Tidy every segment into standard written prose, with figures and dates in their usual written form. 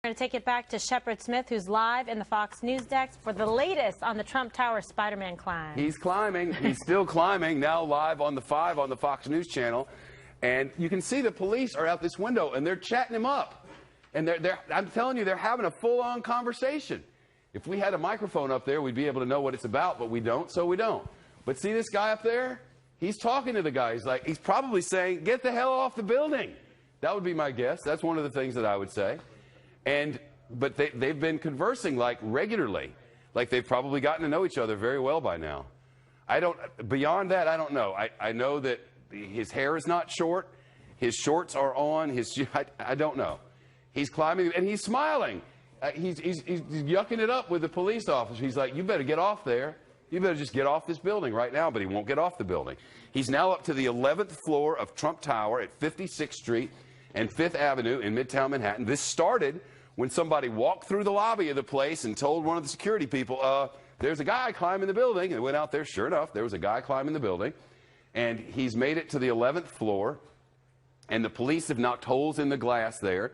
We're going to take it back to Shepard Smith, who's live in the Fox News desk for the latest on the Trump Tower Spider-Man climb. He's climbing. He's still climbing, now live on the 5 on the Fox News channel. And you can see the police are out this window, and they're chatting him up. And I'm telling you, they're having a full-on conversation. If we had a microphone up there, we'd be able to know what it's about, but we don't, so we don't. But see this guy up there? He's talking to the guy. He's probably saying, get the hell off the building. That would be my guess. That's one of the things that I would say. But they've been conversing like regularly, like they've probably gotten to know each other very well by now. Beyond that, I don't know. I know that his hair is not short, his shorts are on. I don't know. He's climbing and he's smiling. He's yucking it up with the police officer. He's like, "You better get off there. You better just get off this building right now." But he won't get off the building. He's now up to the 11th floor of Trump Tower at 56th Street and 5th Avenue in Midtown Manhattan. This started when somebody walked through the lobby of the place and told one of the security people, there's a guy climbing the building. And they went out there. Sure enough, there was a guy climbing the building. And he's made it to the 11th floor. And the police have knocked holes in the glass there.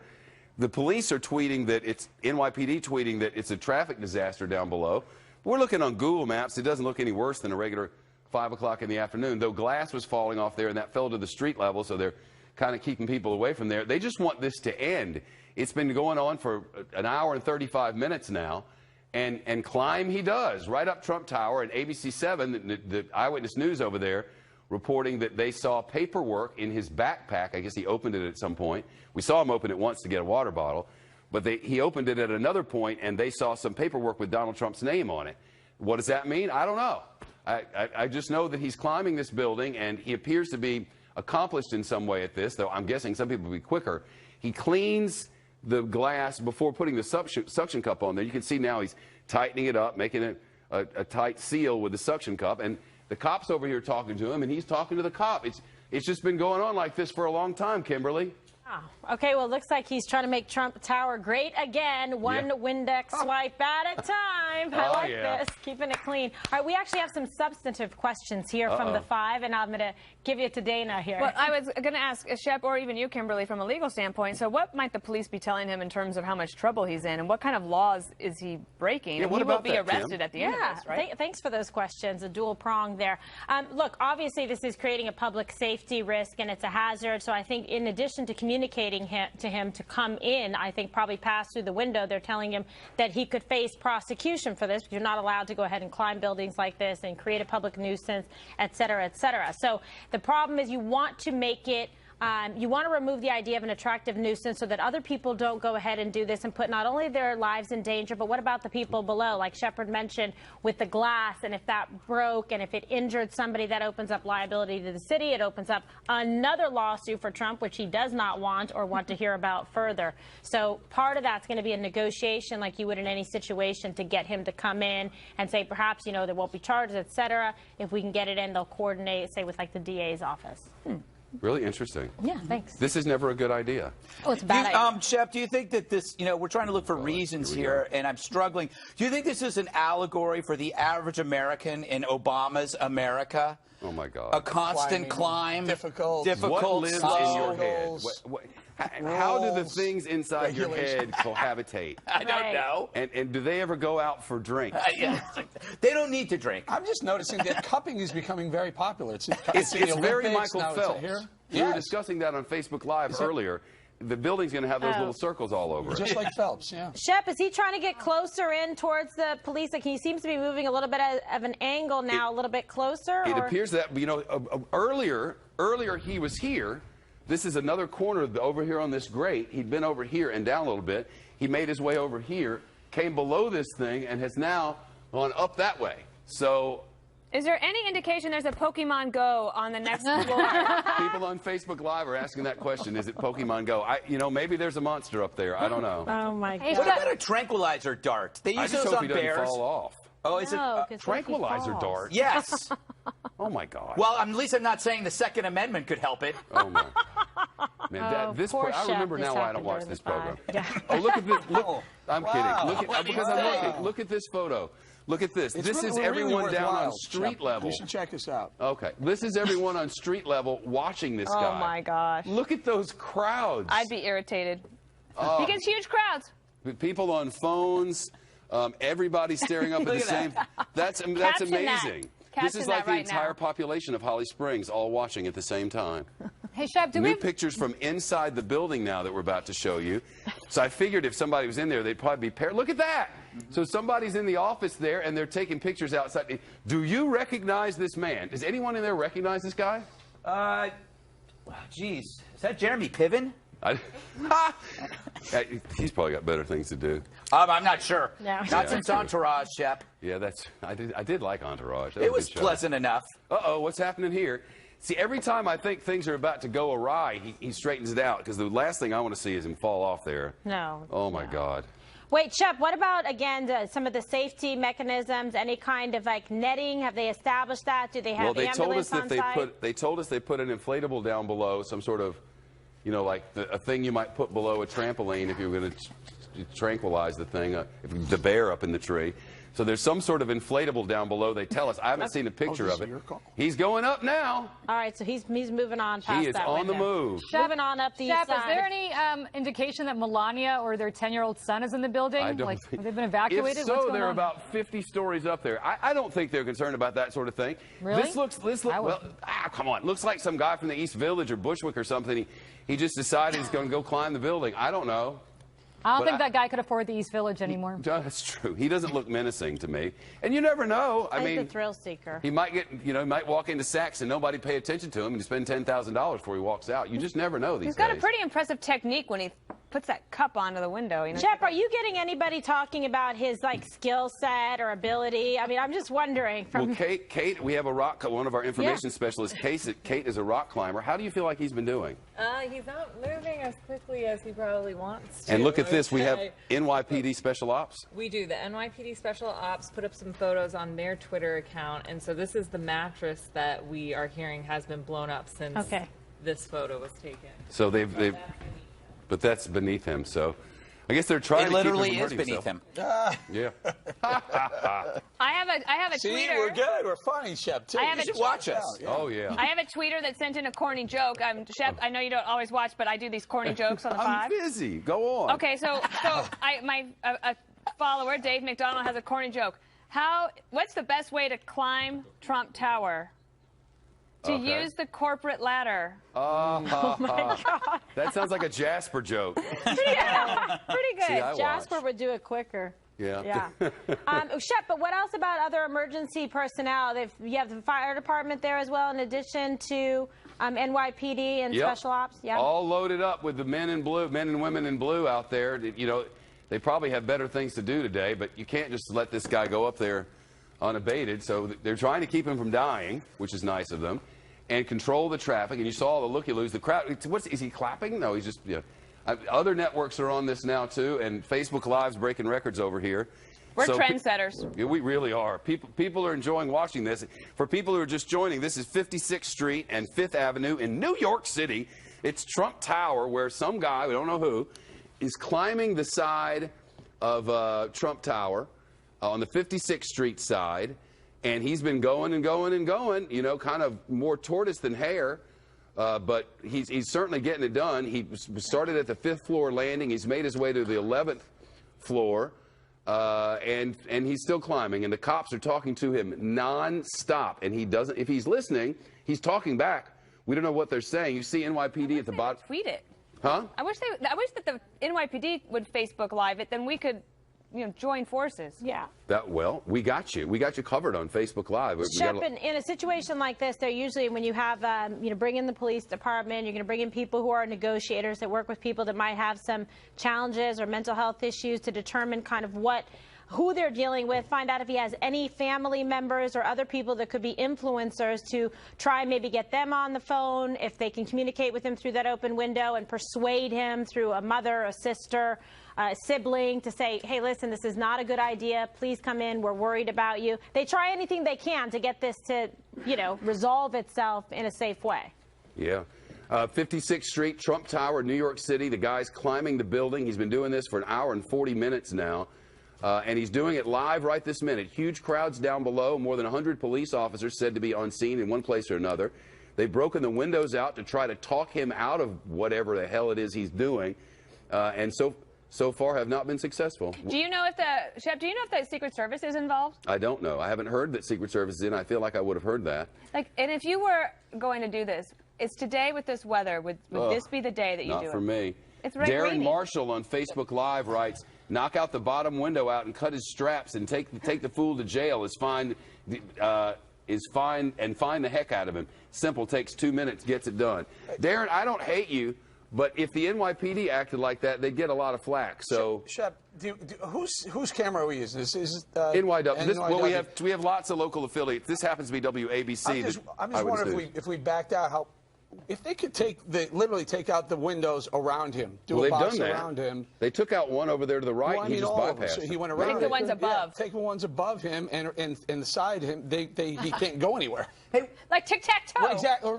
The police are tweeting that it's NYPD tweeting that it's a traffic disaster down below. We're looking on Google Maps. It doesn't look any worse than a regular 5 o'clock in the afternoon, though glass was falling off there and that fell to the street level. So they're kind of keeping people away from there. They just want this to end. It's been going on for an hour and 35 minutes now, and climb he does right up Trump Tower. And ABC 7, the Eyewitness News over there, reporting that they saw paperwork in his backpack. I guess he opened it at some point. We saw him open it once to get a water bottle, but he opened it at another point, and they saw some paperwork with Donald Trump's name on it. What does that mean? I don't know. I just know that he's climbing this building, and he appears to be accomplished in some way at this, though I'm guessing some people will be quicker. He cleans the glass before putting the suction cup on there. You can see now he's tightening it up, making it a tight seal with the suction cup. And the cop's over here talking to him, and he's talking to the cop. It's just been going on like this for a long time, Kimberly. Oh, okay, well, it looks like he's trying to make Trump Tower great again. One Windex swipe at a time. I like this, keeping it clean. All right, we actually have some substantive questions here from the 5, and I'm going to give it to Dana here. Well, I was going to ask Shep, or even you, Kimberly, from a legal standpoint, so what might the police be telling him in terms of how much trouble he's in, and what kind of laws is he breaking? Yeah, he will be arrested at the end of this, right? Thanks for those questions, a dual prong there. Look, obviously this is creating a public safety risk, and it's a hazard, so I think in addition to communicating to him to come in, I think probably pass through the window, they're telling him that he could face prosecution for this, because you're not allowed to go ahead and climb buildings like this and create a public nuisance, et cetera, et cetera. So the problem is you want to make it you want to remove the idea of an attractive nuisance so that other people don't go ahead and do this and put not only their lives in danger, but what about the people below? Like Shepard mentioned with the glass, and if that broke and if it injured somebody, that opens up liability to the city. It opens up another lawsuit for Trump, which he does not want or want to hear about further. So part of that's going to be a negotiation like you would in any situation to get him to come in and say perhaps, you know, there won't be charges, et cetera. If we can get it in, they'll coordinate, say, with like the DA's office. Really interesting. Yeah, thanks. This is never a good idea. Oh, it's a bad idea. Shep, do you think that this, you know, we're trying to look for reasons here, and I'm struggling. Do you think this is an allegory for the average American in Obama's America? Oh, my God. A constant climb. Difficult. What lives slow. in your head? How do the things inside your head cohabitate? I don't know. And do they ever go out for drinks? They don't need to drink. I'm just noticing that cupping is becoming very popular. It's very Michael Phelps. We were Yes. discussing that on Facebook Live earlier. The building's going to have those little circles all over it. Just like Phelps, yeah. Shep, is he trying to get closer in towards the police? Like, he seems to be moving a little bit of an angle now, a little bit closer? It appears that, you know, earlier he was here. This is another corner over here on this grate. He'd been over here and down a little bit. He made his way over here, came below this thing, and has now gone up that way. So, is there any indication there's a Pokemon Go on the next floor? people on Facebook Live are asking that question. Is it Pokemon Go? You know, maybe there's a monster up there. I don't know. Oh, my God. What about a tranquilizer dart? They use those on bears. I just hope he doesn't fall off. Oh, is it tranquilizer dart? Yes. Oh, my God. Well, at least I'm not saying the Second Amendment could help it. Oh, my. Man, I remember now why I don't watch this program. Oh, look at this. Look, I'm kidding. Look at this photo. Look at this. This is everyone down on street level. You should check this out. Okay. This is everyone on street level watching this guy. Oh, my gosh. Look at those crowds. I'd be irritated. He gets huge crowds. People on phones, everybody staring up at the Look at same. That's Caption that. amazing. This Caption is like that the right entire now. population of Holly Springs all watching at the same time. Hey, Shep, do we New have pictures from inside the building now that we're about to show you. So I figured if somebody was in there, they'd probably be paired. Look at that. So somebody's in the office there, and they're taking pictures outside. Do you recognize this man? Does anyone in there recognize this guy? Geez, is that Jeremy Piven? He's probably got better things to do. I'm not sure. No. Not since Entourage, Shep. Yeah, I did like Entourage. That It a was good show. pleasant enough. Uh-oh, what's happening here? See, every time I think things are about to go awry, he straightens it out, because the last thing I want to see is him fall off there. No. Oh, my God. Wait, Shep, what about, again, some of the safety mechanisms, any kind of, like, netting? Have they established that? Do they have Well, they told us ambulance that on they site? they told us they put an inflatable down below, some sort of, you know, like a thing you might put below a trampoline if you were going to tranquilize the thing, the bear up in the tree. So there's some sort of inflatable down below. They tell us. I haven't seen a picture this of is it. your call. He's going up now. All right, so he's moving on past He is that on the window. move. Moving on up the Shep, east side. is there any indication that Melania or their 10-year-old son is in the building? I don't like, think. have they been evacuated? If so, What's going they're on? about 50 stories up there. I don't think they're concerned about that sort of thing. Really? This looks I would. well. Come on. Looks like some guy from the East Village or Bushwick or something. He just decided he's going to go climb the building. I don't know. I don't but think that guy could afford the East Village anymore. That's true. He doesn't look menacing to me. And you never know. I He's mean, a thrill seeker. he might get, he might walk into Saks and nobody pay attention to him and spend $10,000 before he walks out. You just never know these He's days. got a pretty impressive technique when he puts that cup onto the window. You know? Shep, are you getting anybody talking about his, like, skill set or ability? I mean, I'm just wondering. Well, Kate, we have one of our information specialists. Kate is a rock climber. How do you feel like he's been doing? He's not moving as quickly as he probably wants to. And look at this. We have okay? NYPD Special Ops. We do. The NYPD Special Ops put up some photos on their Twitter account, and so this is the mattress that we are hearing has been blown up since this photo was taken. So they've but that's beneath him. So I guess they're trying It to keep literally him is from beneath hurting him. himself. Yeah. I have a See, tweeter. we're good. We're funny, Shep, too. I have You a- should Watch us. out, yeah. Oh yeah. I have a tweeter that sent in a corny joke. Shep, I know you don't always watch, but I do these corny jokes on the I'm Five. busy. Go on. Okay, so a follower, Dave McDonald, has a corny joke. What's the best way to climb Trump Tower? To Okay. use the corporate ladder. Oh, my God. That sounds like a Jasper joke. Pretty good. See, I Jasper watch. would do it quicker. Yeah. Yeah. Shep, but what else about other emergency personnel? You have the fire department there as well, in addition to NYPD and Yep. special ops? Yeah. All loaded up with the men in blue, men and women in blue out there. You know, they probably have better things to do today, but you can't just let this guy go up there unabated. So they're trying to keep him from dying, which is nice of them, and control the traffic. And you saw the looky-loos. The crowd, is he clapping? No, he's just, other networks are on this now, too, and Facebook Live's breaking records over here. We're So trendsetters. Yeah, we really are. People are enjoying watching this. For people who are just joining, this is 56th Street and 5th Avenue in New York City. It's Trump Tower, where some guy, we don't know who, is climbing the side of Trump Tower on the 56th Street side. And he's been going and going and going, kind of more tortoise than hare. But he's certainly getting it done. He started at the 5th floor landing. He's made his way to the 11th floor. And he's still climbing, and the cops are talking to him non-stop. And he doesn't, if he's listening, he's talking back. We don't know what they're saying. You see NYPD at the bottom. Tweet it. Huh? I wish that the NYPD would Facebook Live it, then we could, join forces. Yeah. Well, we got you. We got you covered on Facebook Live. We got Shep, in a situation like this, they're usually, when you have, bring in the police department, you're going to bring in people who are negotiators that work with people that might have some challenges or mental health issues to determine kind of who they're dealing with, find out if he has any family members or other people that could be influencers to try and maybe get them on the phone, if they can communicate with him through that open window and persuade him through a mother, a sister, a sibling to say, hey, listen, this is not a good idea. Please come in. We're worried about you. They try anything they can to get this to, resolve itself in a safe way. Yeah. 56th Street, Trump Tower, New York City. The guy's climbing the building. He's been doing this for an hour and 40 minutes now. And he's doing it live right this minute. Huge crowds down below. More than 100 police officers said to be on scene in one place or another. They've broken the windows out to try to talk him out of whatever the hell it is he's doing. And so so far have not been successful. Do you know if the Secret Service is involved? I don't know. I haven't heard that Secret Service is in. I feel like I would have heard that. Like, and if you were going to do this, it's today with this weather. Would this be the day that you do it? Not for me. It's Darren raining. Marshall on Facebook Live writes, knock out the bottom window out and cut his straps and take the fool to jail is fine and find the heck out of him. Simple, takes 2 minutes, gets it done. Darren, I don't hate you, but if the NYPD acted like that, they'd get a lot of flack. So, Shep, whose camera are we using? This is NYW. Well, NYW. we have lots of local affiliates. This happens to be WABC. I'm just wondering if we backed out, if they could literally take out the windows around him, do a box around him. They took out one over there to the right. Well, I and mean, he just all of them. bypassed. So it. he went around. Take the ones above. Yeah, take the ones above him and beside him. He can't go anywhere. Like tic-tac-toe. Well, exactly.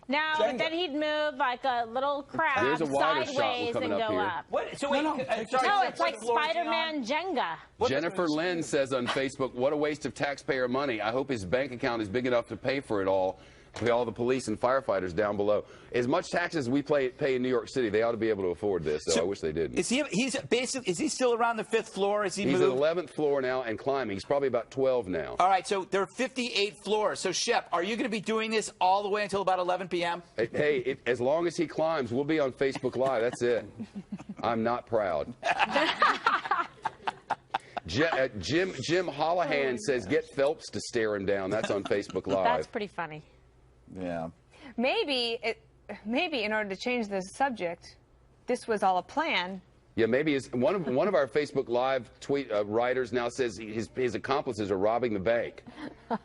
But then he'd move like a little crab There's a wider shot sideways coming and up go here. up. What? So wait, No, it's like Spider-Man Jenga. Jennifer Lynn says on Facebook, what a waste of taxpayer money. I hope his bank account is big enough to pay for it all. Pay all the police and firefighters down below. As much taxes we pay in New York City, they ought to be able to afford this. So I wish they didn't. Is he still around the 5th floor? He's at the 11th floor now and climbing. He's probably about 12 now. All right, so there are 58 floors. So, Shep, are you going to be doing this all the way until about 11 p.m.? Hey, as long as he climbs, we'll be on Facebook Live. That's it. I'm not proud. Jim Hollahan says, get Phelps to stare him down. That's on Facebook Live. That's pretty funny. Yeah. Maybe in order to change the subject, this was all a plan. Yeah, maybe one of our Facebook Live tweet writers now says his accomplices are robbing the bank. But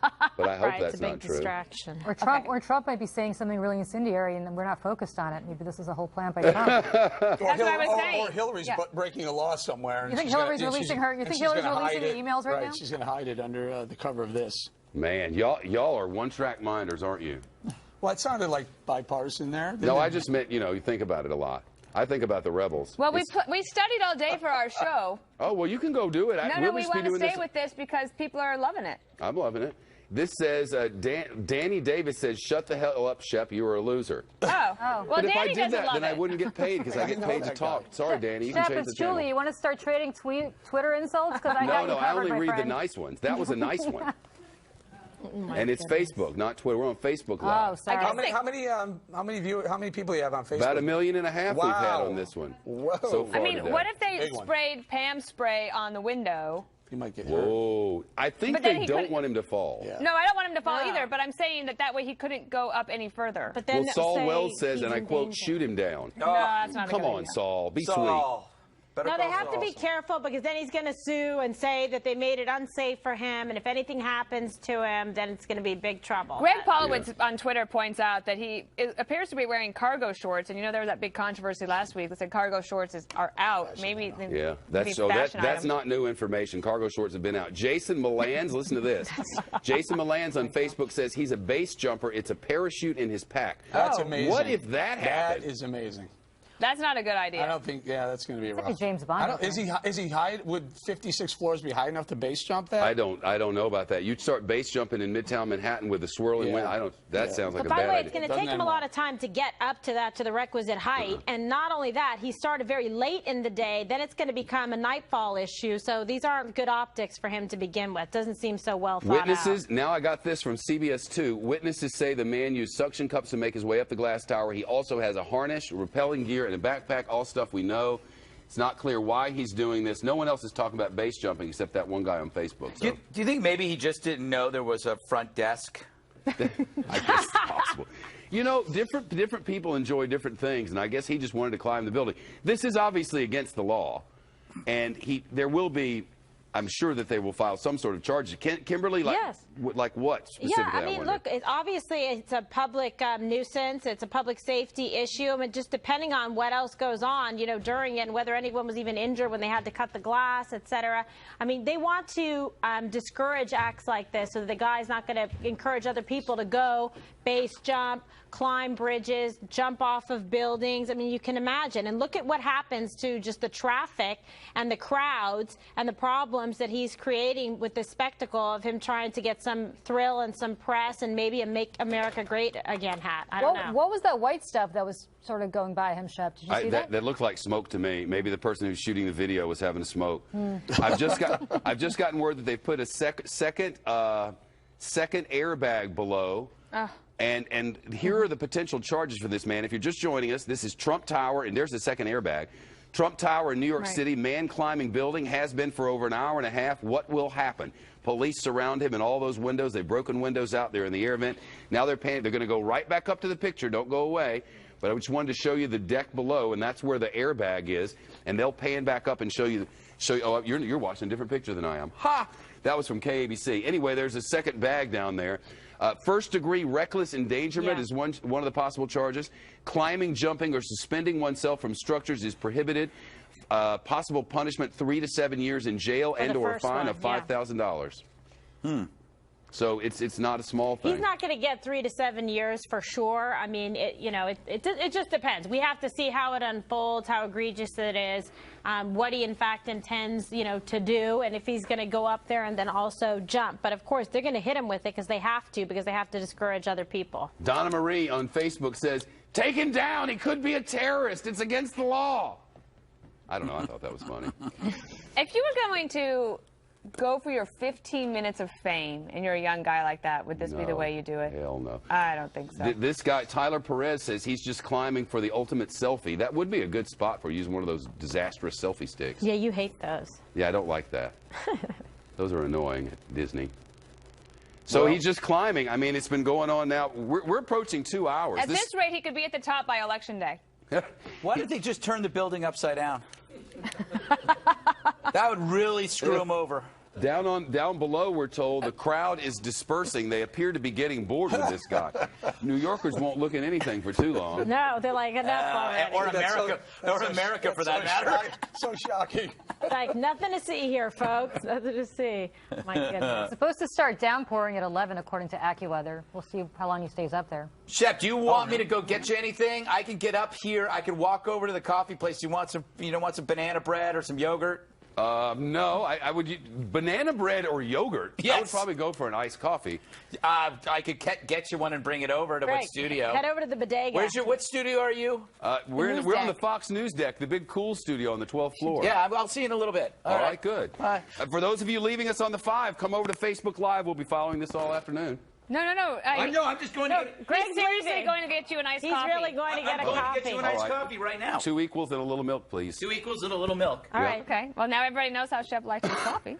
I hope Right, that's it's a big not true. distraction. Or Trump might be saying something really incendiary, and we're not focused on it. Maybe this is a whole plan by Trump. That's what I was saying. Or Hillary's breaking a law somewhere. And You think she's Hillary's gonna- releasing she's- her? You and think she's Hillary's gonna releasing hide the it. emails right now? She's going to hide it under the cover of this. Man, y'all are one-track minders, aren't you? Well, it sounded like bipartisan there. No, I just meant, you think about it a lot. I think about the rebels. Well, we studied all day for our show. Oh, well, you can go do it. No, we want to stay with this because people are loving it. I'm loving it. This says, Danny Davis says, shut the hell up, Shep. You were a loser. Oh. Well, But if Danny I did doesn't that, love then I it. wouldn't get paid because I get paid to talk. Sorry, Danny. You can Shep, change it's the channel. Julie. You want to start trading Twitter insults? Because I got you No, I covered, only my read the friend. nice ones. That was a nice one. And it's goodness. Facebook, not Twitter. We're on Facebook Oh, Live. sorry. How many people do you have on Facebook? About 1.5 million we've had Wow. on this one. Whoa. So far I mean, today. what if they Big one. sprayed Pam spray on the window? You might get hurt. Whoa. I think But then they he don't couldn't- want him to fall. Yeah. No, I don't want him to fall No. either, but I'm saying that way he couldn't go up any further. But then Well, Saul say Wells says, he's and I in quote, danger. shoot him down. No, that's not a Come good on, idea. Saul. Be sweet. Saul. Better No, they call have to Saul. be careful because then he's going to sue and say that they made it unsafe for him, and if anything happens to him, then it's going to be big trouble. Greg Polowitz on Twitter points out that he appears to be wearing cargo shorts, and there was that big controversy last week that said cargo shorts are out. Maybe Yeah, that's that's not new information. Cargo shorts have been out. Jason Milans, listen to this. Jason Milans on Facebook says he's a base jumper. It's a parachute in his pack. That's amazing. What if that happened? That is amazing. That's not a good idea. I don't think. Yeah, that's going to be rough. like a James Bond I don't, is he high? Would 56 floors be high enough to base jump that? I don't know about that. You'd start base jumping in Midtown Manhattan with the swirling Yeah. wind. That sounds like But a by bad the way, idea. it's going to Doesn't take him end a lot well. of time to get up to the requisite height. And not only that, he started very late in the day. Then it's going to become a nightfall issue. So these aren't good optics for him to begin with. Doesn't seem so well thought Witnesses, out. now I got this from CBS 2. Witnesses say the man used suction cups to make his way up the glass tower. He also has a harness, rappelling gear, and a backpack, all stuff we know. It's not clear why he's doing this. No one else is talking about base jumping except that one guy on Facebook. So. Do you think maybe he just didn't know there was a front desk? I guess it's possible. Different people enjoy different things, and I guess he just wanted to climb the building. This is obviously against the law, and there will be, I'm sure that they will file some sort of charges. Kimberly, Yes. Like what specifically? Yeah, I mean, wonder? look, obviously it's a public nuisance. It's a public safety issue. I mean, just depending on what else goes on, during it, and whether anyone was even injured when they had to cut the glass, et cetera. I mean, they want to discourage acts like this so that the guy's not going to encourage other people to go base jump, climb bridges, jump off of buildings. I mean, you can imagine. And look at what happens to just the traffic and the crowds and the problems that he's creating with the spectacle of him trying to get some thrill and some press and maybe a Make America Great Again hat. I don't know. What was that white stuff that was sort of going by him, Shep? Did you see that? That looked like smoke to me. Maybe the person who's shooting the video was having a smoke. I've just gotten word that they put a second airbag below. And here are the potential charges for this man. If you're just joining us, this is Trump Tower, and there's the second airbag. Trump Tower in New York City, man climbing building, has been for over an hour and a half. What will happen? Police surround him in all those windows. They've broken windows out there in the air vent. Now they're going to go right back up to the picture. Don't go away. But I just wanted to show you the deck below, and that's where the airbag is. And they'll pan back up and show you. Oh, you're watching a different picture than I am. Ha! That was from KABC. Anyway, there's a second bag down there. First-degree reckless endangerment is one of the possible charges. Climbing, jumping, or suspending oneself from structures is prohibited. Possible punishment 3 to 7 years in jail and/or a fine of $5,000. So it's not a small thing. He's not going to get 3 to 7 years for sure. I mean, it just depends. We have to see how it unfolds, how egregious it is, what he in fact intends, to do, and if he's going to go up there and then also jump. But of course, they're going to hit him with it because they have to discourage other people. Donna Marie on Facebook says, "Take him down. He could be a terrorist. It's against the law." I don't know. I thought that was funny. If you were going to go for your 15 minutes of fame and you're a young guy like that, would this be the way you do it? Hell no. I don't think so. This guy, Tyler Perez, says he's just climbing for the ultimate selfie. That would be a good spot for using one of those disastrous selfie sticks. Yeah, you hate those. Yeah, I don't like that. Those are annoying at Disney. So he's just climbing. I mean, it's been going on now. We're approaching 2 hours. At this rate, he could be at the top by Election Day. Why did they just turn the building upside down? That would really screw him over. Down below, we're told the crowd is dispersing. They appear to be getting bored with this guy. New Yorkers won't look at anything for too long. No, they're like, enough already. Or America, for that matter. So shocking. Like, nothing to see here, folks. Nothing to see. My goodness. It's supposed to start downpouring at 11, according to AccuWeather. We'll see how long he stays up there. Shep, do you want me to go get you anything? I can get up here. I can walk over to the coffee place. You want some banana bread or some yogurt? No, I would banana bread or yogurt. Yes. I would probably go for an iced coffee. I could get you one and bring it over to what studio? Head over to the bodega. What studio are you? We're on the Fox News deck, the big cool studio on the 12th floor. Yeah, I'll see you in a little bit. All right, good. Bye. For those of you leaving us on the 5, come over to Facebook Live. We'll be following this all afternoon. No. I'm just going to get... Greg's seriously going to get you an iced coffee. He's really going to get a coffee. I'm going to get you an iced coffee right now. 2 equals and a little milk, please. 2 equals and a little milk. All right. Okay. Well, now everybody knows how Shep likes his coffee.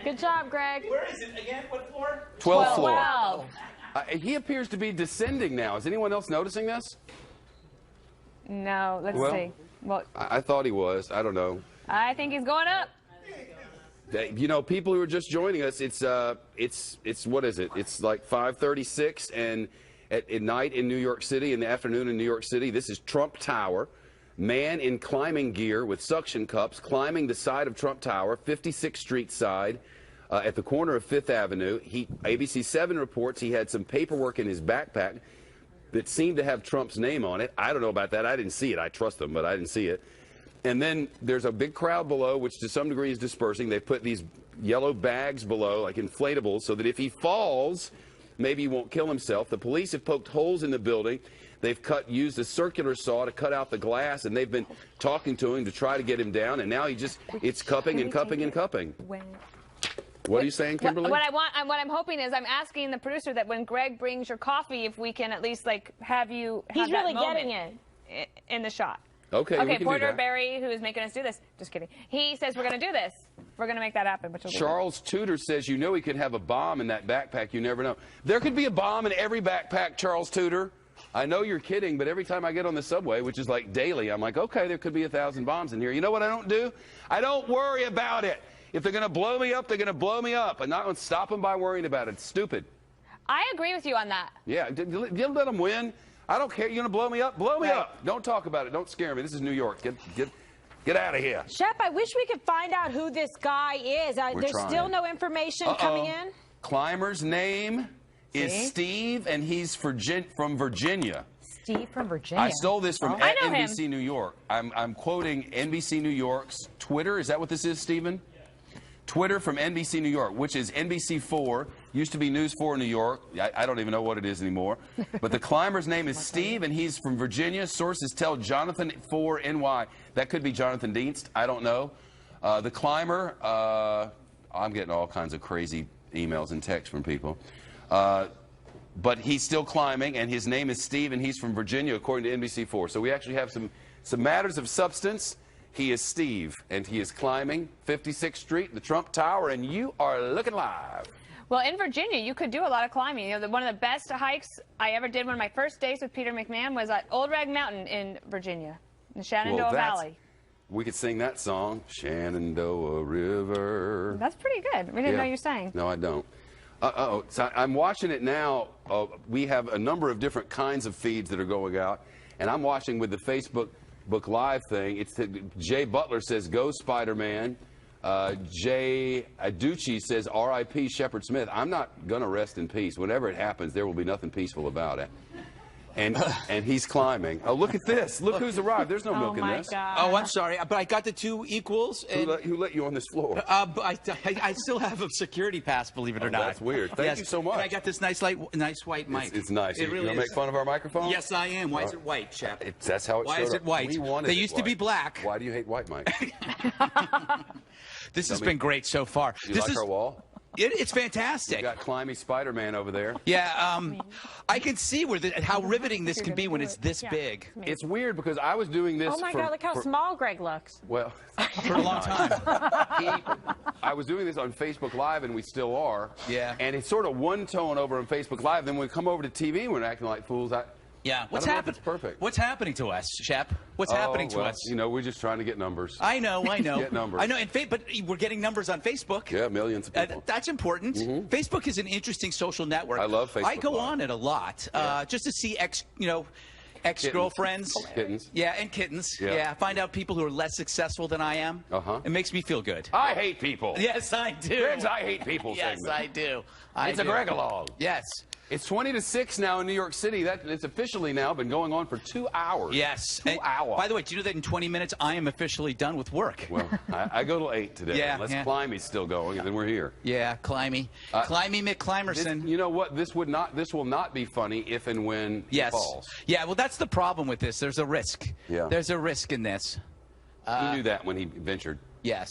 Good job, Greg. Where is it again? What floor? 12th floor. 12. He appears to be descending now. Is anyone else noticing this? No, let's see. Well, I thought he was. I don't know. I think he's going up. People who are just joining us, it's what is it? It's like 5:36 and at night in New York City, in the afternoon in New York City. This is Trump Tower. Man in climbing gear with suction cups climbing the side of Trump Tower, 56th Street side, at the corner of 5th Avenue. ABC 7 reports he had some paperwork in his backpack that seemed to have Trump's name on it. I don't know about that. I didn't see it. I trust them, but I didn't see it. And then there's a big crowd below, which to some degree is dispersing. They put these yellow bags below, like inflatables, so that if he falls, maybe he won't kill himself. The police have poked holes in the building. They've used a circular saw to cut out the glass, and they've been talking to him to try to get him down. And now it's cupping and cupping and cupping. What are you saying, Kimberly? What I'm hoping is I'm asking the producer that when Greg brings your coffee, if we can at least have you have He's really getting it in the shot. Okay, we can Porter do that. Berry, who is making us do this. Just kidding. He says we're going to do this. We're going to make that happen. Charles Tudor says, he could have a bomb in that backpack. You never know. There could be a bomb in every backpack, Charles Tudor. I know you're kidding, but every time I get on the subway, which is like daily, I'm like, okay, there could be 1,000 bombs in here. You know what I don't do? I don't worry about it. If they're going to blow me up, they're going to blow me up. I'm not going to stop them by worrying about it. It's stupid. I agree with you on that. Yeah, you let them win. I don't care. You're going to blow me up? Blow me up. Don't talk about it. Don't scare me. This is New York. Get out of here. Shep, I wish we could find out who this guy is. There's still no information coming in. Climber's name, is Steve, and he's from Virginia. Steve from Virginia. I stole this from I know him. NBC New York. I'm quoting NBC New York's Twitter. Is that what this is, Stephen? Twitter from NBC New York, which is NBC4, used to be News 4 New York. I don't even know what it is anymore. But the climber's name is Steve, and he's from Virginia. Sources tell Jonathan 4 NY. That could be Jonathan Dienst. I don't know. The climber, I'm getting all kinds of crazy emails and texts from people. But he's still climbing, and his name is Steve, and he's from Virginia, according to NBC4. So we actually have some matters of substance. He is Steve, and he is climbing 56th Street, the Trump Tower, and you are looking live. Well, in Virginia, you could do a lot of climbing. You know, one of the best hikes I ever did, one of my first days with Peter McMahon, was at Old Rag Mountain in Virginia, in the Shenandoah Valley. We could sing that song, Shenandoah River. That's pretty good. We didn't know you sang. No, I don't. So I'm watching it now. We have a number of different kinds of feeds that are going out, and I'm watching with the Facebook Live thing. It's Jay Butler says, "Go Spider-Man." Jay Aducci says, "R.I.P. Shepard Smith." I'm not going to rest in peace. Whenever it happens, there will be nothing peaceful about it. And he's climbing. Oh, look at this. Look who's arrived. There's no milk in this. God. Oh, I'm sorry, but I got the 2 equals. And, Who let you on this floor? but I still have a security pass, believe it or not. That's weird. Thank you so much. And I got this nice white mic. It's nice. It really you want to make fun of our microphone? Yes, I am. Why is it white, Shep? That's how it Why showed is it up. white? We wanted They it used to be white. black. Why do you hate white, Mike? This has been great so far. You like our wall? It's fantastic. You got Climby Spider-Man over there. Yeah, I can see how riveting this can be when it's this big. It's weird because I was doing this Oh my God, look how small Greg looks. Well, For a long time. I was doing this on Facebook Live, and we still are. Yeah. And it's sort of one tone over on Facebook Live. Then when we come over to TV, we're acting like fools. Yeah. What's I don't know if happening? it's perfect. What's happening to us, Shep? What's happening to us? You know, we're just trying to get numbers. I know. Get numbers. I know. But we're getting numbers on Facebook. Yeah, millions of people. That's important. Facebook is an interesting social network. I love Facebook I go Live. on it a lot, just to see ex-girlfriends. Kittens. Yeah, and kittens. Yeah. Yeah. Find out people who are less successful than I am. It makes me feel good. I hate people. Yes, I do. Greg's I hate people Yes, segment. I do. It's a Greg-along. Yes. It's 20 to 6 now in New York City. It's officially now been going on for 2 hours. Yes. 2 hours. By the way, do you know that in 20 minutes I am officially done with work? Well, I go till 8 today. Yeah, Unless yeah. Climbey's still going, and then we're here. Yeah, Climby. Climby McClimerson. You know what? This will not be funny if and when he falls. Yeah, well, that's the problem with this. There's a risk. Yeah. There's a risk in this. He knew that when he ventured. Yes.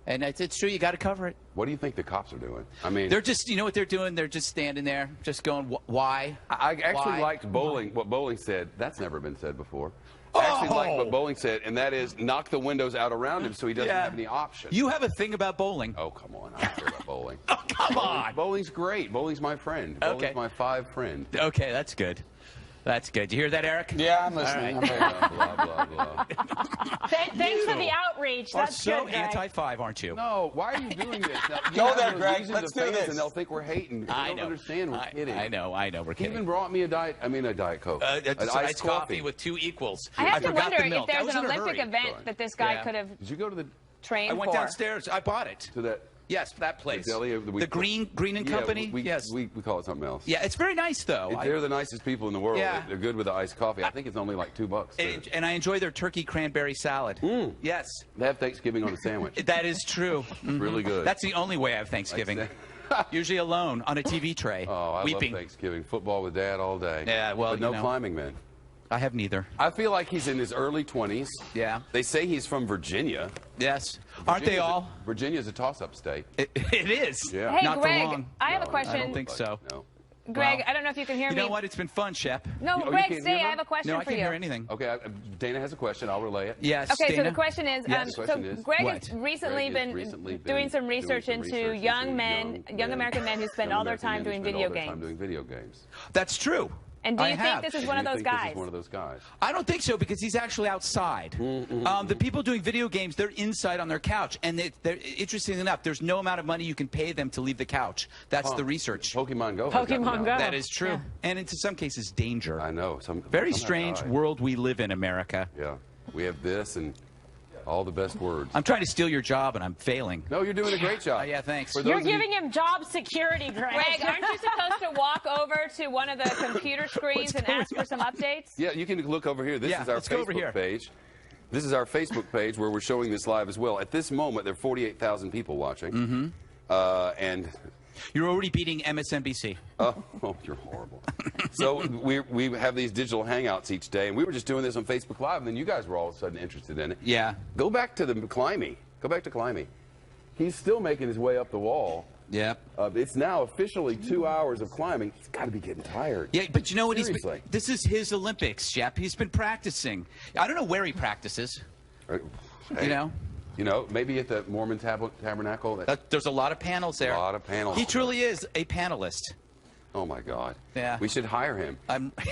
And it's true. You got to cover it. What do you think the cops are doing? I mean, They're just, you know what they're doing? They're just standing there, just going, why? I actually Why? liked what Bowling said. That's never been said before. I actually liked what Bowling said, and that is knock the windows out around him so he doesn't have any options. You have a thing about bowling. Oh, come on. I don't care about bowling. Oh, come on. Bowling's great. Bowling's my friend. Okay. Bowling's my 5 friend. Okay, that's good. That's good. You hear that, Eric? Yeah, I'm listening. All right. Blah, blah, blah. Thanks for the outreach. That's so good, Greg. anti-5, aren't you? No, why are you doing this? Now, you Go have there, no Greg. reason Let's to do fans, this. And they'll think we're hating. I They know. don't understand. We're kidding. I know. We're He kidding. even brought me a Diet Coke. An iced coffee with 2 equals. I have to forgot wonder the if milk. I there's was an in a Olympic hurry. event that this guy Yeah. could have Did you go to the trained I went for. downstairs. I bought it. to that? Yes, that place. The deli, the Green and Yeah, Company. we call it something else. Yeah, it's very nice though. They're the nicest people in the world. Yeah. They're good with the iced coffee. I think it's only like $2. And I enjoy their turkey cranberry salad. Yes, They have Thanksgiving on a sandwich. that is true. It's really good. That's the only way I have Thanksgiving. Usually alone on a TV tray, Oh, I weeping. love Thanksgiving. Football with Dad all day. Yeah, well, but no you know. climbing, man. I have neither. I feel like he's in his early 20s. Yeah. They say he's from Virginia. Yes, aren't they all? Virginia's a toss-up state. It is. Yeah. Hey, Not for Greg, long. I have a No, question. I don't think so. No. Greg, Well, I don't know if you can hear You me. know what? It's been fun, Shep. No, you Greg, can't stay. hear I have a her? question No, I for can't you. hear anything. Okay, Dana has a question. I'll relay it. Yes. Okay, so Dana? the question is, Yes. The question is, Greg What? has recently Greg has been recently doing some research doing some into research young into men, young American men who spend all their time doing video games. doing video games. That's true. And do I you think have. this is Do one you of those think this guys? is one of those guys? I don't think so because he's actually outside. The people doing video games, they're inside on their couch. And they're, interestingly enough, there's no amount of money you can pay them to leave the couch. That's the research. Pokemon Go. has Pokemon gotten Go. out. That is true. Yeah. And into some cases, danger. I know. Very some have strange died. world we live in, America. Yeah. We have this and All the best words. I'm trying to steal your job, and I'm failing. No, you're doing a great job. Yeah, thanks. You're giving him job security, Greg. Greg, aren't you supposed to walk over to one of the computer screens and ask for some updates? Yeah, you can look over here. This is our Facebook page. This is our Facebook page where we're showing this live as well. At this moment, there are 48,000 people watching. And you're already beating MSNBC. Oh, you're horrible. So we have these digital hangouts each day, and we were just doing this on Facebook Live, and then you guys were all of a sudden interested in it. Yeah. Go back to the Climby. Go back to Climby. He's still making his way up the wall. Yeah. It's now officially 2 hours of climbing. He's got to be getting tired. Yeah, but you know what? Seriously. This is his Olympics, Shep. He's been practicing. I don't know where he practices. Hey. You know, maybe at the Mormon Tabernacle. There's a lot of panels there. A lot of panels. He truly is a panelist. Oh my God. Yeah. We should hire him.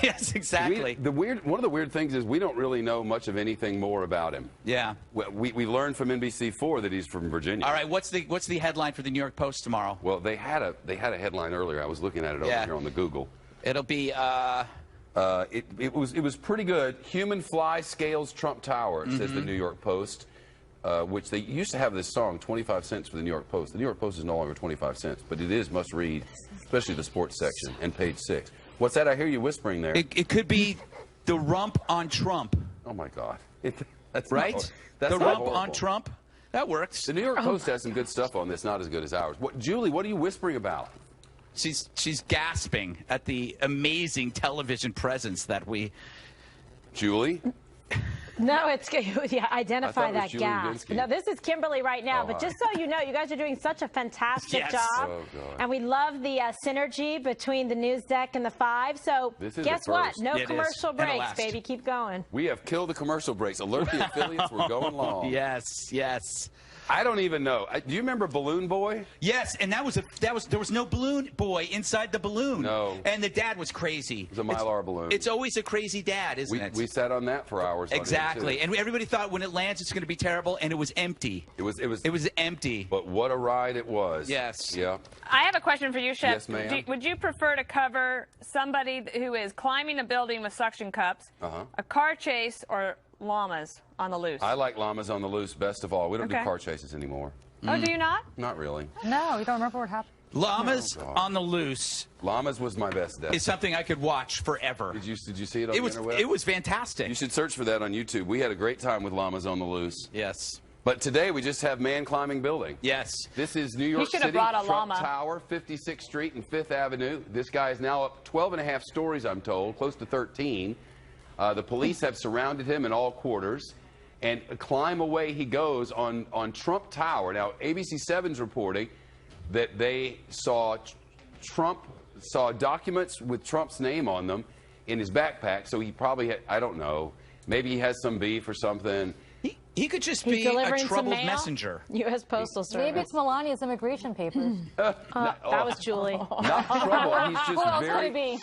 Yes, exactly. One of the weird things is we don't really know much of anything more about him. Yeah. We learned from NBC4 that he's from Virginia. All right. What's the headline for the New York Post tomorrow? Well, they had a headline earlier. I was looking at it over here on the Google. It'll be. It was pretty good. Human fly scales Trump Tower, says the New York Post. Which they used to have this song, 25 cents for the New York Post. The New York Post is no longer 25 cents, but it is must read, especially the sports section and page 6. What's that I hear you whispering there? It could be the rump on Trump. Oh, my God. That's right? That's the rump on Trump? That works. The New York Post has some good stuff on this, not as good as ours. Julie, what are you whispering about? She's gasping at the amazing television presence that we... Julie? No, it's identify that gasp. No, this is Kimberly right now. But just so you know, you guys are doing such a fantastic job. Oh, God. And we love the synergy between the News Deck and the 5. So guess what? No commercial breaks, baby. Keep going. We have killed the commercial breaks. Alert the affiliates. We're going long. Yes, yes. I don't even know. Do you remember Balloon Boy? Yes, and there was no balloon boy inside the balloon. No. And the dad was crazy. It was a Mylar balloon. It's always a crazy dad, isn't it? We sat on that for hours. Exactly. And everybody thought when it lands it's going to be terrible, and it was empty. It was empty. But what a ride it was. Yes. Yeah. I have a question for you, Shep. Yes, ma'am. Would you prefer to cover somebody who is climbing a building with suction cups, a car chase, or llamas on the loose? I like llamas on the loose best of all. We don't do car chases anymore. Oh, do you not? Not really. No, you don't remember what happened? Llamas on the loose. Llamas was my best death. It's something I could watch forever. Did you see it on the internet? It was fantastic. You should search for that on YouTube. We had a great time with llamas on the loose. Yes. But today we just have man climbing building. Yes. This is New York City, Trump Tower, 56th Street and 5th Avenue. This guy is now up 12 and a half stories, I'm told, close to 13. The police have surrounded him in all quarters. And climb away he goes on Trump Tower. Now, ABC7's reporting that they saw documents with Trump's name on them in his backpack. So he probably had, I don't know, maybe he has some beef or something. He could just be a troubled messenger. U.S. Postal Service. Maybe it's Melania's immigration papers. That was Julie. Not trouble. He's just very...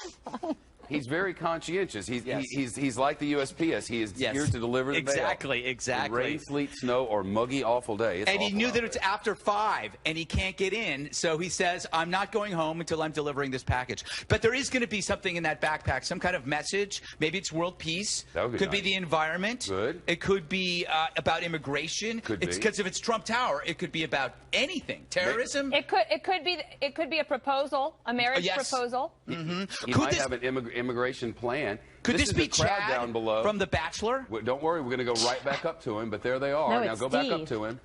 He's very conscientious. He's like the USPS. He is here to deliver the mail. Exactly. Rain, sleet, snow, or muggy, awful day. And he knew that it's after 5, and he can't get in, so he says, I'm not going home until I'm delivering this package. But there is going to be something in that backpack, some kind of message. Maybe it's world peace. That would be Could nice. be the environment. Good. It could be about immigration. Could be. Because if it's Trump Tower, it could be about anything. Terrorism. It could be a proposal, a marriage proposal. He might have an immigration plan. Could this be crowd Chad down below from The Bachelor? Don't worry, we're going to go right back up to him, but there they are. No, now it's go back up to him.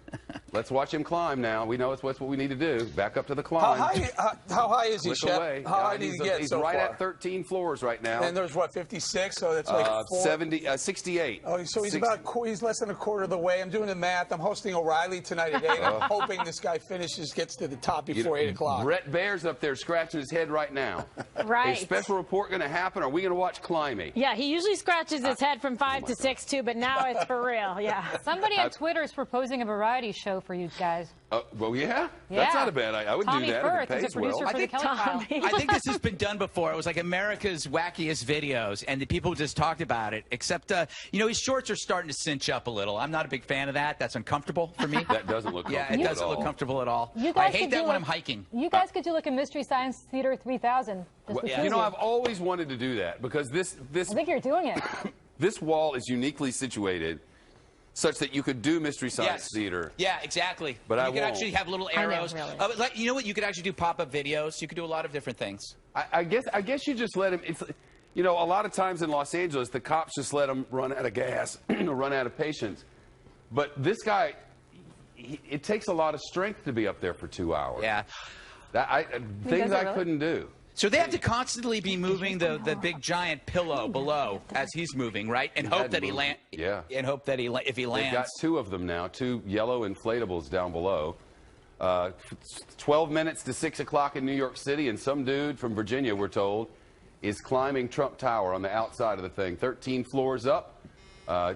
Let's watch him climb now. We know it's what we need to do. Back up to the climb. How high is he, Shep? Away. How high did he get He's so right far? at 13 floors right now. And there's, what, 56? So that's like 68. Oh, so he's he's less than a quarter of the way. I'm doing the math. I'm hosting O'Reilly tonight at 8. I'm hoping this guy gets to the top before 8 o'clock. Brett Baer's up there scratching his head right now. Right. Is special report going to happen? Or are we going to watch climbing? Yeah, he usually scratches his head from 5 to 6, too, but now it's for real. Yeah. Somebody on Twitter is proposing a variety show for you guys. Well, yeah? That's not a bad idea. I would Tommy do that Firth if it pays is a producer well. for the Kelly File. I think this has been done before. It was like America's wackiest videos, and the people just talked about it. Except, his shorts are starting to cinch up a little. I'm not a big fan of that. That's uncomfortable for me. That doesn't look comfortable. Yeah, it doesn't look comfortable at all. You I guys hate that when I'm hiking. You guys could do like a Mystery Science Theater 3000. I've always wanted to do that because this I think you're doing it. This wall is uniquely situated such that you could do Mystery Science Theater. Yeah, exactly. But you I could won't. actually have little I know, arrows. really. Like, you know what? You could actually do pop-up videos. You could do a lot of different things. I guess you just let him. It's, you know, a lot of times in Los Angeles, the cops just let him run out of gas, or run out of patience. But this guy, it takes a lot of strength to be up there for 2 hours. Yeah. Things I couldn't do. So they have to constantly be moving the big giant pillow below as he's moving, right? And hope that he land. Yeah. And hope that if he lands. They've got 2 of them now, 2 yellow inflatables down below. 12 minutes to 6 o'clock in New York City, and some dude from Virginia, we're told, is climbing Trump Tower on the outside of the thing. 13 floors up.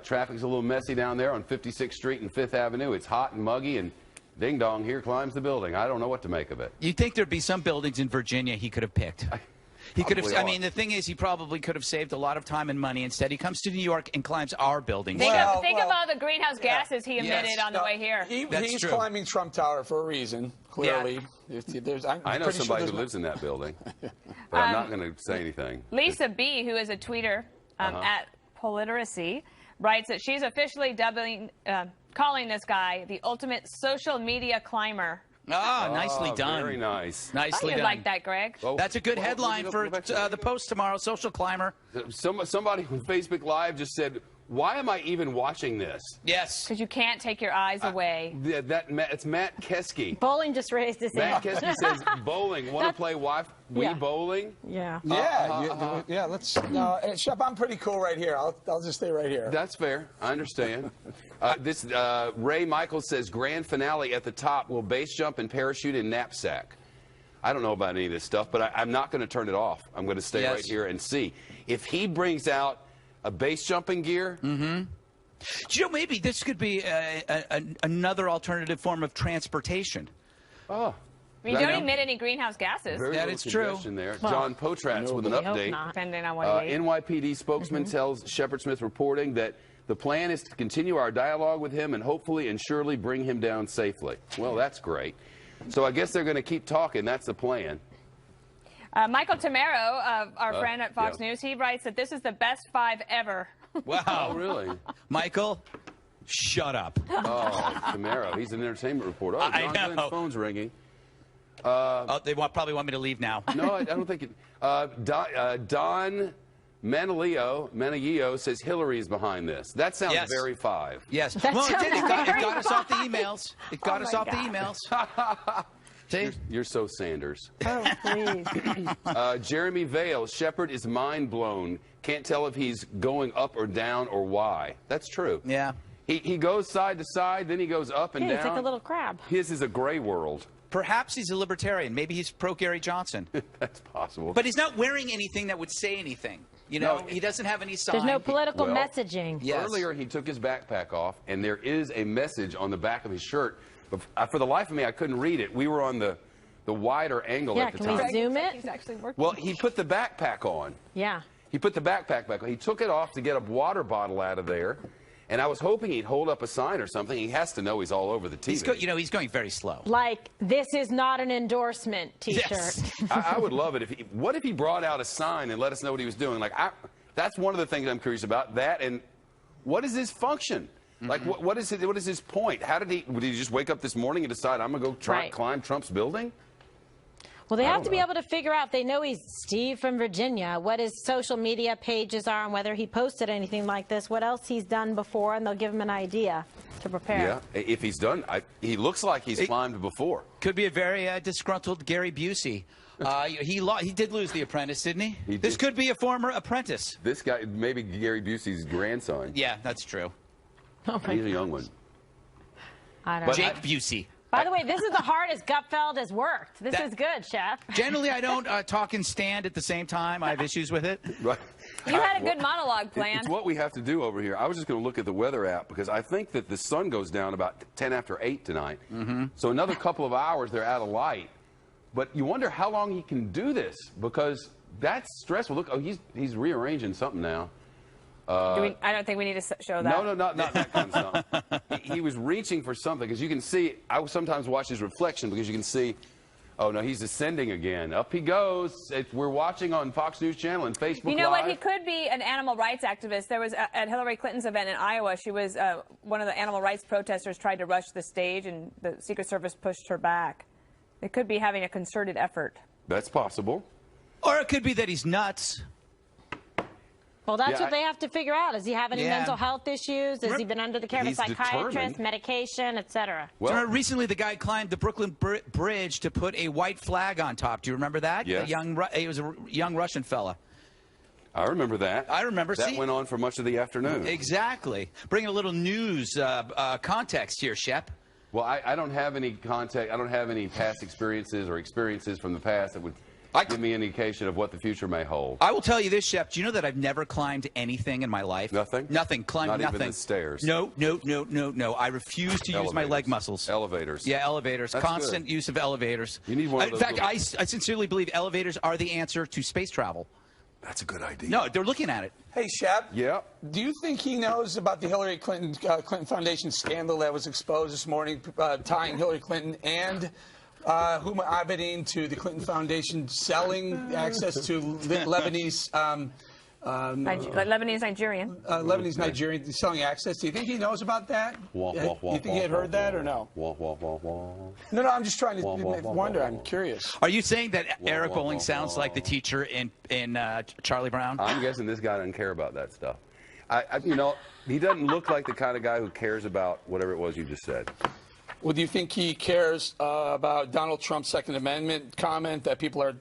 Traffic's a little messy down there on 56th Street and 5th Avenue. It's hot and muggy, and ding dong, here climbs the building. I don't know what to make of it. You'd think there'd be some buildings in Virginia he could have picked. He could have. I mean, the thing is, he probably could have saved a lot of time and money. Instead, he comes to New York and climbs our building. Think of all the greenhouse gases he emitted on the way here. He's climbing Trump Tower for a reason, clearly. Yeah. I know somebody who lives in that building, but I'm not going to say anything. Lisa B., who is a tweeter at Politeracy, writes that she's officially calling this guy the ultimate social media climber. Ah, nicely done. Very nice. Nicely done. You like that, Greg? Oh, That's a good headline for the Post tomorrow, Social Climber. Somebody on Facebook Live just said, why am I even watching this? Yes. Because you can't take your eyes away. It's Matt Kesky. Bowling just raised his hand. Matt Kesky says, bowling. Want to play Wii bowling? Yeah. Yeah, let's. No, Shep, I'm pretty cool right here. I'll just stay right here. That's fair. I understand. Ray Michaels says, grand finale at the top. Will base jump and parachute in knapsack? I don't know about any of this stuff, but I'm not going to turn it off. I'm going to stay right here and see. If he brings out a base jumping gear. Mm-hmm. You know, maybe this could be another alternative form of transportation. Oh. You don't emit any greenhouse gases. That is true. There. Well, John Potratz with an update. Depending on what you NYPD spokesman tells Shepard Smith reporting that the plan is to continue our dialogue with him and hopefully and surely bring him down safely. Well, that's great. So I guess they're going to keep talking. That's the plan. Michael Tamero, our friend at Fox News, he writes that this is the best 5 ever. Wow. Oh, really? Michael, shut up. Oh, Tamero. He's an entertainment reporter. Oh, John Glenn's phone's ringing. They probably want me to leave now. No, I don't think it. Don Menegillo says Hillary's behind this. That sounds very 5. Yes. Well, it did. It got us off the emails. It got us off the emails. You're so Sanders. Oh, please. Jeremy Vale, Shepard is mind blown. Can't tell if he's going up or down or why. That's true. Yeah. He goes side to side, then he goes up and down. He's like a little crab. His is a gray world. Perhaps he's a libertarian. Maybe he's pro-Gary Johnson. That's possible. But he's not wearing anything that would say anything. You know, he doesn't have any sign. There's no political messaging. Yes. Earlier, he took his backpack off, and there is a message on the back of his shirt. But for the life of me, I couldn't read it. We were on the wider angle at the time. Yeah, can we zoom it? He's actually working. Well, he put the backpack on. Yeah. He put the backpack back on. He took it off to get a water bottle out of there. And I was hoping he'd hold up a sign or something. He has to know he's all over the TV. He's going very slow. Like, this is not an endorsement T-shirt. Yes. I would love it. What if he brought out a sign and let us know what he was doing? Like, that's one of the things I'm curious about. That and what is his function? Mm-hmm. Like, what is his point? Did he just wake up this morning and decide, I'm going to go try and climb Trump's building? Well, they have to be able to figure out, they know he's Steve from Virginia, what his social media pages are and whether he posted anything like this, what else he's done before, and they'll give him an idea to prepare. Yeah, if he's done, he looks like he's climbed before. Could be a very disgruntled Gary Busey. He did lose The Apprentice, didn't he? This could be a former apprentice. This guy, maybe Gary Busey's grandson. Yeah, that's true. Oh he's a young one. I don't know. Jake Busey. By the way, this is the hardest Gutfeld has worked. This is good, Chef. Generally, I don't talk and stand at the same time. I have issues with it. Right. You had a good monologue planned. It's what we have to do over here. I was just going to look at the weather app because I think that the sun goes down about 10 after 8 tonight. Mm-hmm. So another couple of hours, they're out of light. But you wonder how long he can do this because that's stressful. Look, he's rearranging something now. I don't think we need to show that. No, not that kind of stuff. He was reaching for something because you can see. I sometimes watch his reflection because you can see Oh, no, he's ascending again. Up he goes. We're watching on Fox News Channel and Facebook You know Live. what? He could be an animal rights activist. There was at Hillary Clinton's event in Iowa, she was one of the animal rights protesters tried to rush the stage, and the Secret Service pushed her back. It could be having a concerted effort. That's possible. Or it could be that he's nuts. Well, that's what they have to figure out. Does he have any mental health issues? Has he been under the care of a He's psychiatrist, determined. medication, etc.? Well, Recently, the guy climbed the Brooklyn Bridge to put a white flag on top. Do you remember that? Yes. He was a young Russian fella. I remember that. I remember. That went on for much of the afternoon. Exactly. Bringing a little news context here, Shep. Well, I don't have any contact. I don't have any past experiences or experiences from the past that would give me an indication of what the future may hold. I will tell you this, Shep. Do you know that I've never climbed anything in my life? Nothing? Nothing. Climbed Not nothing. even the stairs? No. I refuse to use my leg muscles. Elevators. Yeah, elevators. That's Constant good. use of elevators. You need one of those In fact, little- I sincerely believe elevators are the answer to space travel. That's a good idea. No, they're looking at it. Hey, Shep. Yeah. Do you think he knows about the Hillary Clinton Foundation scandal that was exposed this morning, tying Hillary Clinton and Huma Abedin to the Clinton Foundation, selling access to Lebanese Lebanese Nigerian. Lebanese Nigerian selling access? Do you think he knows about that? Wah, Do wah, wah, you think he had wah, heard that wah, or no? Wah, wah, wah, wah. No, I'm just trying to Wah, wah, wah, wonder. wah, I'm wah. curious. Are you saying that Eric wah, Bolling wah, sounds wah. like the teacher in Charlie Brown? I'm guessing this guy doesn't care about that stuff. You know, he doesn't look like the kind of guy who cares about whatever it was you just said. Well, do you think he cares about Donald Trump's Second Amendment comment that people are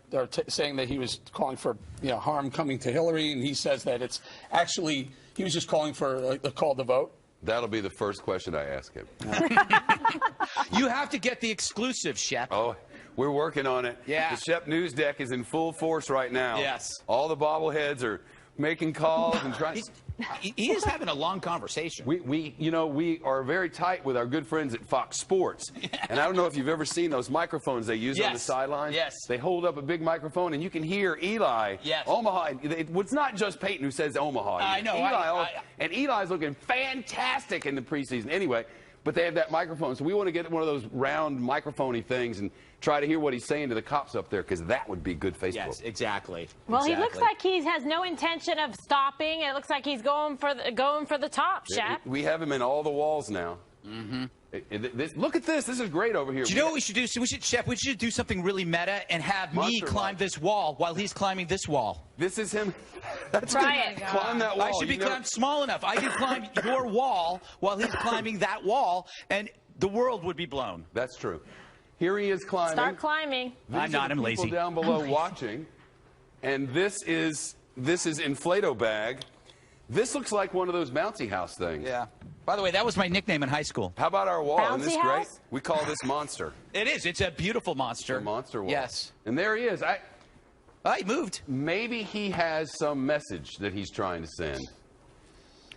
saying that he was calling for harm coming to Hillary, and he says that it's actually he was just calling for a call to vote? That'll be the first question I ask him. You have to get the exclusive, Shep. Oh, we're working on it. Yeah. The Shep News Deck is in full force right now. Yes. All the bobbleheads are making calls and trying. He is having a long conversation. We are very tight with our good friends at Fox Sports. And I don't know if you've ever seen those microphones they use on the sideline. Yes. They hold up a big microphone, and you can hear Eli. Yes. Omaha. It's not just Peyton who says Omaha. I know. And Eli's looking fantastic in the preseason. Anyway, but they have that microphone. So we want to get one of those round microphone-y things and try to hear what he's saying to the cops up there, because that would be good Facebook. Yes, exactly. Well, he looks like he has no intention of stopping. It looks like he's going for the top, Shep. We have him in all the walls now. Mm-hmm. Look at this. This is great over here. Do you know what we should do? So we should do something really meta and have me Monster climb Life. this wall while he's climbing this wall. This is him. That's Try good. it. Climb that wall. I should be You never- climbed small enough. I could climb your wall while he's climbing that wall, and the world would be blown. That's true. Here he is climbing. Start climbing. These I'm not. are the I'm people lazy. down below watching, and this is Inflato Bag. This looks like one of those bouncy house things. Yeah. By the way, that was my nickname in high school. How about our wall? Isn't this Bouncy great? house? We call this Monster. It is. It's a beautiful monster. A monster wall. Yes. And there he is. He moved. Maybe he has some message that he's trying to send.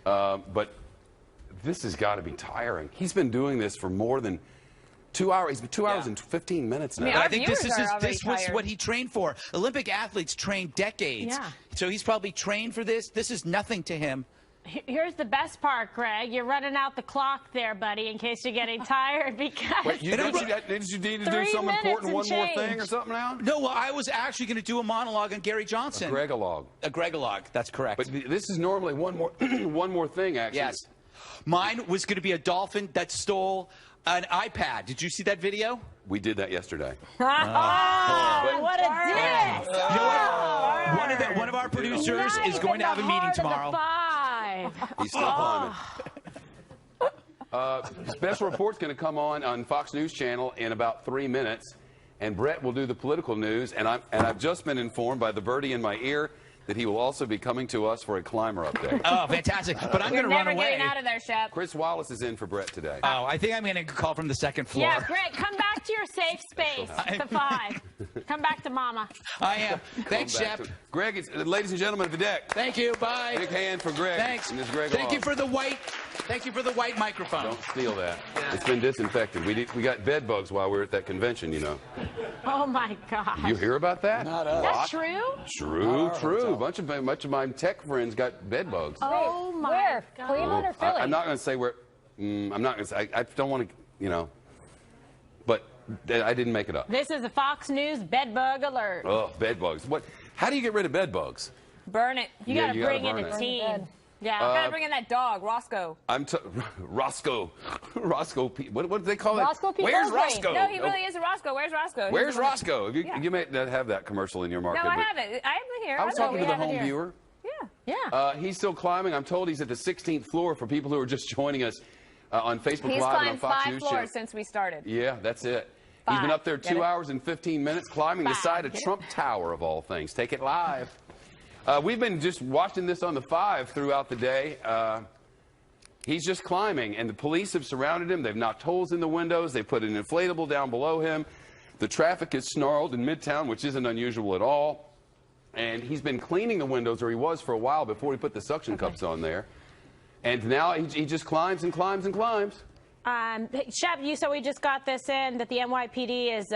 But this has got to be tiring. He's been doing this for more than 2 hours. He's been 2 hours and 15 minutes now. mean, I Our think this viewers are already was tired. what he trained for. Olympic athletes train decades. Yeah. So he's probably trained for this. This is nothing to him. Here's the best part, Greg. You're running out the clock there, buddy, in case you're getting tired, because Wait, didn't you need to do 3 some minutes important and one more thing change. or something now? No, well, I was actually going to do a monologue on Gary Johnson. Gregalog. A Gregalogue. That's correct. But this is normally one more thing, actually. Yes. Mine was going to be a dolphin that stole an iPad. Did you see that video? We did that yesterday. what a dick! You know what? One of our producers is going to have a meeting tomorrow. He's still climbing. Special report's going to come on Fox News Channel in about 3 minutes, and Brett will do the political news. And I've just been informed by the birdie in my ear that he will also be coming to us for a climber update. Oh, fantastic. But I'm going to run Never away. getting out of there, Shep. Chris Wallace is in for Brett today. Oh, I think I'm going to call from the second floor. Yeah, Greg, come back to your safe space, the 5. Come back to Mama. I am. Thanks, Come back Shep. to- Greg, ladies and gentlemen of the deck. Thank you. Bye. Big hand for Greg. Thanks. And this Greg Thank Long. you for the white. Thank you for the white microphone. Don't steal that. It's been disinfected. We got bed bugs while we were at that convention, you know. Oh, my gosh. You hear about that? Not Is us. that true? True. A bunch of my tech friends got bed bugs. Oh, my Where? God. Cleveland or Philly? I'm not going to say where. I'm not going to say. I don't want to, you know. But I didn't make it up. This is a Fox News bedbug alert. Oh, bed bugs. What? How do you get rid of bed bugs? Burn it. You Yeah, got to you gotta bring in burn a it. team. Yeah. Gotta bring in that dog, Roscoe. Roscoe. Roscoe. What do they call it? Roscoe P. Where's Goldberg. Roscoe? No, he really is a Roscoe. Where's Roscoe? Where's Roscoe? Yeah. You may not have that commercial in your market. No, I but have it. I have it here. I was talking to the have it home here. viewer. Yeah. Yeah. He's still climbing. I'm told he's at the 16th floor for people who are just joining us on Facebook He's Live and on climbed Fox 5 News floors Channel. since we started. Yeah, that's it. He's been 5. up there Get 2 it? hours and 15 minutes climbing the 5. side of Get it? Trump Tower, of all things. Take it live. We've been just watching this on the 5 throughout the day. He's just climbing, and the police have surrounded him. They've knocked holes in the windows. They put an inflatable down below him. The traffic is snarled in Midtown, which isn't unusual at all. And he's been cleaning the windows, or he was for a while before he put the suction cups on there. And now he just climbs and climbs and climbs. Shep, you said we just got this in, that the NYPD is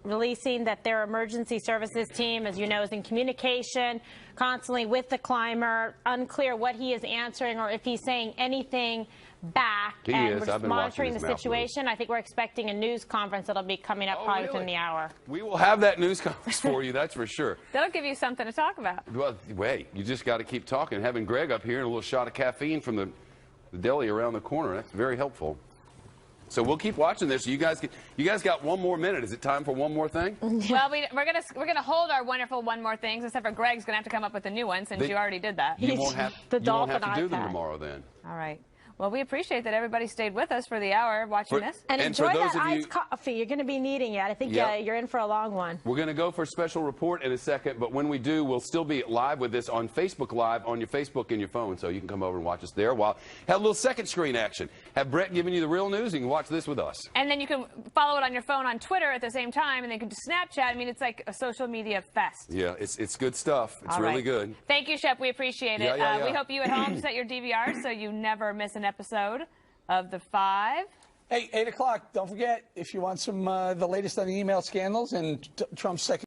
releasing that their emergency services team, as you know, is in communication constantly with the climber. Unclear what he is answering or if he's saying anything back. He and is. We're just I've been monitoring watching the his mouth situation. I think we're expecting a news conference that'll be coming up probably within really? the hour. We will have that news conference for you, that's for sure. That'll give you something to talk about. Well, wait, you just got to keep talking. Having Greg up here and a little shot of caffeine from the deli around the corner, that's very helpful. So we'll keep watching this. You guys got 1 more minute. Is it time for one more thing? Well, we're gonna hold our wonderful one more things, except for Greg's gonna have to come up with a new one since you already did that. You won't have, The you won't have dolphin to do them iPad. tomorrow then. All right. Well, we appreciate that everybody stayed with us for the hour watching this. And And for enjoy those that of you- iced coffee. You're going to be needing it. I think Yep. you're in for a long one. We're going to go for a special report in a second, but when we do, we'll still be live with this on Facebook Live on your Facebook and your phone, so you can come over and watch us there. While have a little second screen action. Have Brett giving you the real news, and you can watch this with us. And then you can follow it on your phone on Twitter at the same time, and then you can do Snapchat. I mean, it's like a social media fest. Yeah, it's good stuff. It's All really right. good. Thank you, Shep. We appreciate it. Yeah. We hope you at home set your DVR so you never miss an episode of The 5. Hey, 8 o'clock. Don't forget, if you want some the latest on the email scandals and Trump's second.